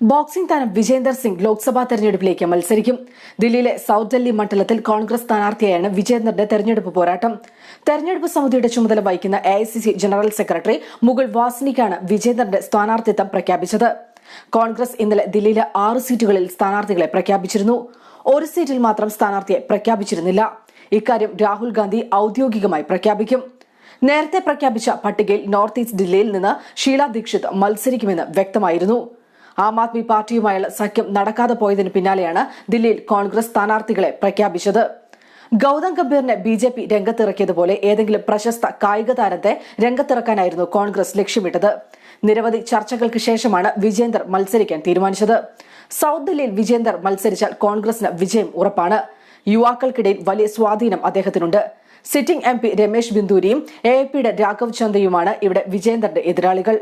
Boxing താരം വിജേന്ദർ സിംഗ് ലോക്സഭാ തെരഞ്ഞെടുപ്പിലേക്ക് മത്സരിക്കും. ദില്ലിയിലെ സൌത്ത് ഡൽഹി മണ്ഡലത്തിൽ കോൺഗ്രസ് സ്ഥാനാർത്ഥിയായാണ് വിജേന്ദറിന്റെ തെരഞ്ഞെടുപ്പ് പോരാട്ടം. തെരഞ്ഞെടുപ്പ് സമിതിയുടെ ചുമതല വഹിക്കുന്ന AICC ജനറൽ സെക്രട്ടറി മുകുൾ വാസ്നിക്കാണ് വിജേന്ദറിന്റെ സ്ഥാനാർത്ഥിത്വം പ്രഖ്യാപിച്ചത്. കോൺഗ്രസ് ഇന്നലെ ദില്ലിയിലെ 6 സീറ്റുകളിൽ സ്ഥാനാർത്ഥികളെ പ്രഖ്യാപിച്ചിരുന്നു. ഒരു സീറ്റിൽ മാത്രം സ്ഥാനാർത്ഥിയെ പ്രഖ്യാപിച്ചിരുന്നില്ല. ഇക്കാര്യം രാഹുൽ ഗാന്ധി ഔദ്യോഗികമായി പ്രഖ്യാപിക്കും. നേരത്തെ പ്രഖ്യാപിച്ച പട്ടികയിൽ നോർത്ത് ഈസ്റ്റ് ദില്ലിയിൽ നിന്ന് ഷീല ദീക്ഷിത് മത്സരിക്കുമെന്ന് വ്യക്തമായിരുന്നു. ആം ആദ്മി പാർട്ടിയുമായുള്ള സഖ്യം നടക്കാതെ പോയതിന് പിന്നാലെയാണ് ദില്ലിയിൽ കോൺഗ്രസ് സ്ഥാനാർത്ഥികളെ പ്രഖ്യാപിച്ചത്. ഗൌതം ഗംഭീറിനെ BJP രംഗത്തിറക്കിയതുപോലെ ഏതെങ്കിലും പ്രശസ്ത കായിക താരത്തെ രംഗത്തിറക്കാനായിരുന്നു കോൺഗ്രസ് ലക്ഷ്യമിട്ടത്. നിരവധി ചർച്ചകൾക്ക് ശേഷമാണ് വിജേന്ദർ മത്സരിക്കാൻ തീരുമാനിച്ചത്. സൌത്ത് ദില്ലിയിൽ വിജേന്ദർ മത്സരിച്ചാൽ കോൺഗ്രസിന് വിജയം ഉറപ്പാണ്. യുവാക്കൾക്കിടയിൽ വലിയ സ്വാധീനം അദ്ദേഹത്തിനുണ്ട്. സിറ്റിംഗ് MP രമേശ് ബിന്ദൂരിയും AAPയുടെ രാഘവ് ചന്ദയുമാണ് ഇവിടെ വിജേന്ദറിന്റെ എതിരാളികൾ.